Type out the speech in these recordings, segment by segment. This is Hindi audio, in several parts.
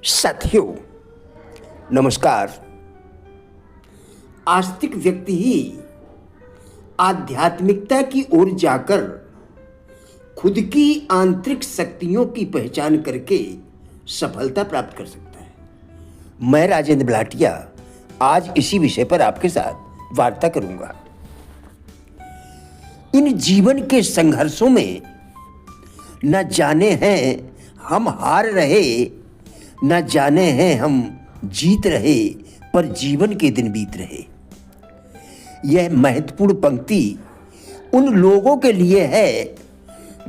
साथियों नमस्कार। आस्तिक व्यक्ति ही आध्यात्मिकता की ओर जाकर खुद की आंतरिक शक्तियों की पहचान करके सफलता प्राप्त कर सकता है। मैं राजेंद्र बलाटिया आज इसी विषय पर आपके साथ वार्ता करूंगा। इन जीवन के संघर्षों में न जाने हैं हम हार रहे, न जाने हैं हम जीत रहे, पर जीवन के दिन बीत रहे। यह महत्वपूर्ण पंक्ति उन लोगों के लिए है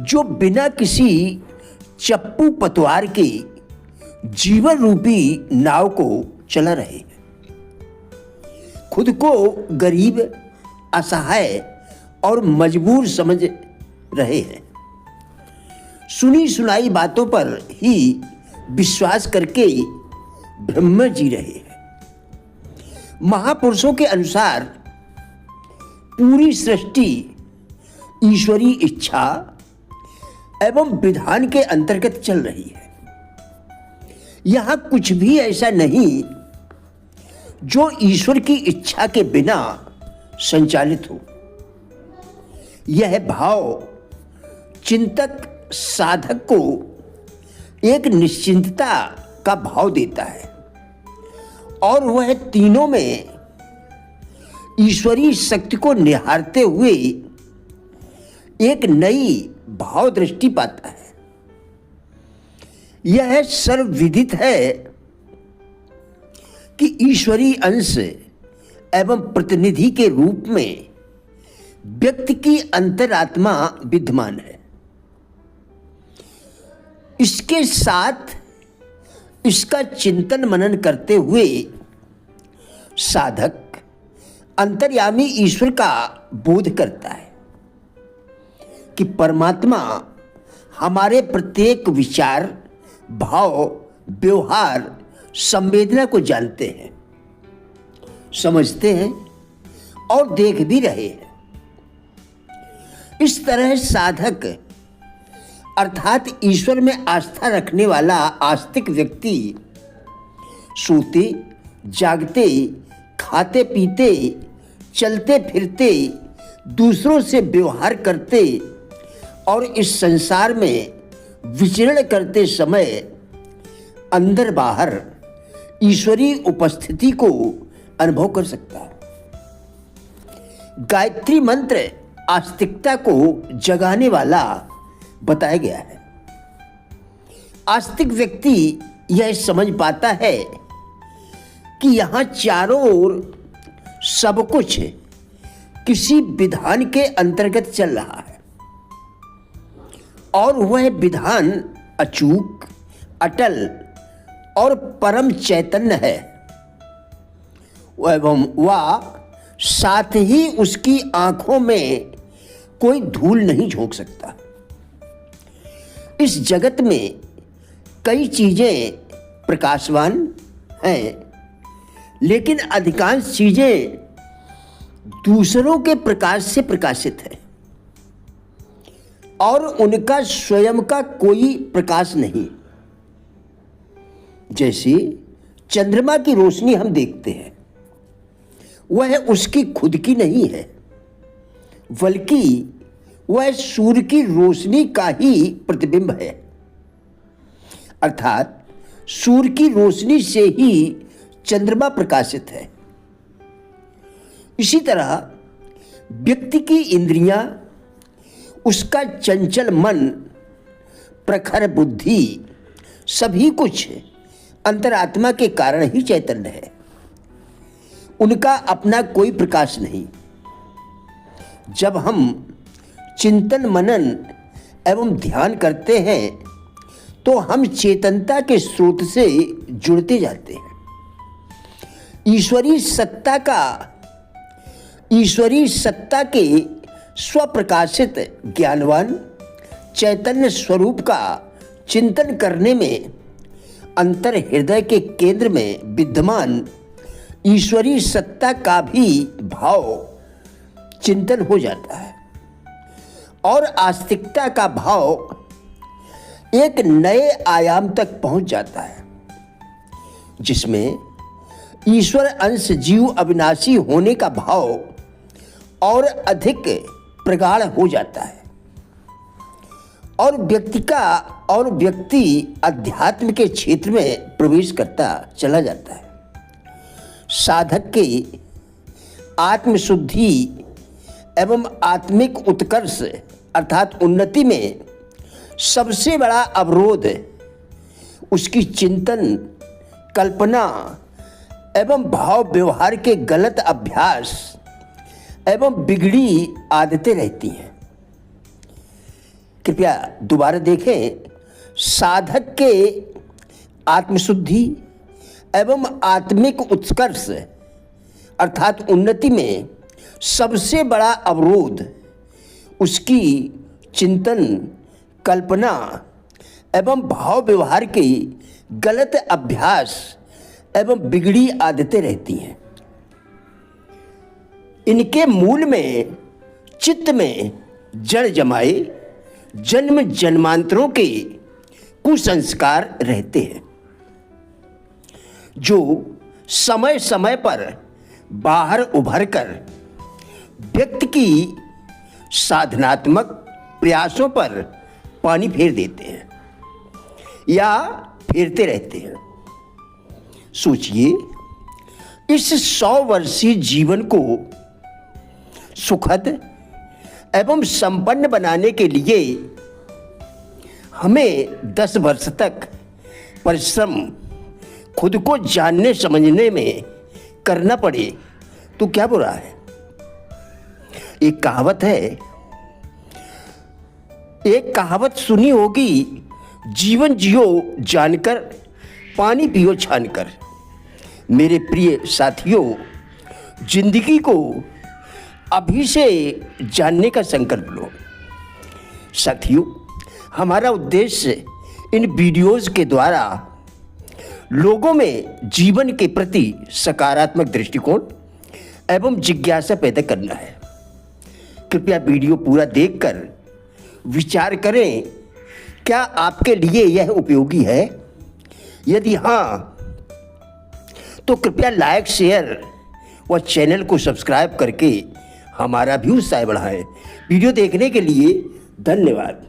जो बिना किसी चप्पू पतवार के जीवन रूपी नाव को चला रहे, खुद को गरीब, असहाय और मजबूर समझ रहे हैं। सुनी सुनाई बातों पर ही विश्वास करके भ्रम में जी रहे हैं। महापुरुषों के अनुसार पूरी सृष्टि ईश्वरीय इच्छा एवं विधान के अंतर्गत चल रही है। यहां कुछ भी ऐसा नहीं जो ईश्वर की इच्छा के बिना संचालित हो। यह भाव चिंतक साधक को एक निश्चिंतता का भाव देता है और वह तीनों में ईश्वरीय शक्ति को निहारते हुए एक नई भाव दृष्टि पाता है। यह सर्वविदित है कि ईश्वरीय अंश एवं प्रतिनिधि के रूप में व्यक्ति की अंतरात्मा विद्यमान है। इसके साथ इसका चिंतन मनन करते हुए साधक अंतर्यामी ईश्वर का बोध करता है कि परमात्मा हमारे प्रत्येक विचार, भाव, व्यवहार, संवेदना को जानते हैं, समझते हैं और देख भी रहे हैं। इस तरह साधक अर्थात ईश्वर में आस्था रखने वाला आस्तिक व्यक्ति सोते, जागते, खाते पीते, चलते फिरते, दूसरों से व्यवहार करते और इस संसार में विचरण करते समय अंदर बाहर ईश्वरीय उपस्थिति को अनुभव कर सकता है। गायत्री मंत्र आस्तिकता को जगाने वाला बताया गया है। आस्तिक व्यक्ति यह समझ पाता है कि यहाँ चारों ओर सब कुछ किसी विधान के अंतर्गत चल रहा है और वह विधान अचूक, अटल और परम चैतन्य है एवं वह साथ ही उसकी आंखों में कोई धूल नहीं झोंक सकता। इस जगत में कई चीजें प्रकाशवान हैं, लेकिन अधिकांश चीजें दूसरों के प्रकाश से प्रकाशित हैं और उनका स्वयं का कोई प्रकाश नहीं। जैसे चंद्रमा की रोशनी हम देखते हैं, वह उसकी खुद की नहीं है, बल्कि वह सूर्य की रोशनी का ही प्रतिबिंब है। अर्थात सूर्य की रोशनी से ही चंद्रमा प्रकाशित है। इसी तरह व्यक्ति की इंद्रियां, उसका चंचल मन, प्रखर बुद्धि, सभी कुछ अंतरात्मा के कारण ही चैतन्य है। उनका अपना कोई प्रकाश नहीं। जब हम चिंतन मनन एवं ध्यान करते हैं तो हम चेतनता के स्रोत से जुड़ते जाते हैं। ईश्वरीय सत्ता के स्वप्रकाशित ज्ञानवान चैतन्य स्वरूप का चिंतन करने में अंतर हृदय के केंद्र में विद्यमान ईश्वरीय सत्ता का भी भाव चिंतन हो जाता है और आस्तिकता का भाव एक नए आयाम तक पहुंच जाता है। जिसमें ईश्वर अंश जीव अविनाशी होने का भाव और अधिक प्रगाढ़ हो जाता है और व्यक्ति अध्यात्म के क्षेत्र में प्रवेश करता चला जाता है। साधक के आत्मशुद्धि एवं आत्मिक उत्कर्ष अर्थात उन्नति में सबसे बड़ा अवरोध उसकी चिंतन, कल्पना एवं भाव व्यवहार के गलत अभ्यास एवं बिगड़ी आदतें रहती हैं। कृपया दोबारा देखें। साधक के आत्मशुद्धि एवं आत्मिक उत्कर्ष अर्थात उन्नति में सबसे बड़ा अवरोध उसकी चिंतन, कल्पना एवं भाव व्यवहार के गलत अभ्यास एवं बिगड़ी आदतें रहती हैं। इनके मूल में चित्त में जड़ जमाए जन्म जन्मांतरों के कुसंस्कार रहते हैं, जो समय समय पर बाहर उभर कर व्यक्ति की साधनात्मक प्रयासों पर पानी फेर देते हैं या फेरते रहते हैं। सोचिए, इस 100 वर्षीय जीवन को सुखद एवं संपन्न बनाने के लिए हमें 10 वर्ष तक परिश्रम खुद को जानने समझने में करना पड़े तो क्या बुरा है। एक कहावत सुनी होगी, जीवन जियो जानकर पानी पियो छानकर। मेरे प्रिय साथियों, जिंदगी को अभी से जानने का संकल्प लो। साथियों, हमारा उद्देश्य इन वीडियोस के द्वारा लोगों में जीवन के प्रति सकारात्मक दृष्टिकोण एवं जिज्ञासा पैदा करना है। कृपया वीडियो पूरा देखकर विचार करें, क्या आपके लिए यह उपयोगी है? यदि हाँ, तो कृपया लाइक, शेयर व चैनल को सब्सक्राइब करके हमारा भी उत्साह बढ़ाएं। वीडियो देखने के लिए धन्यवाद।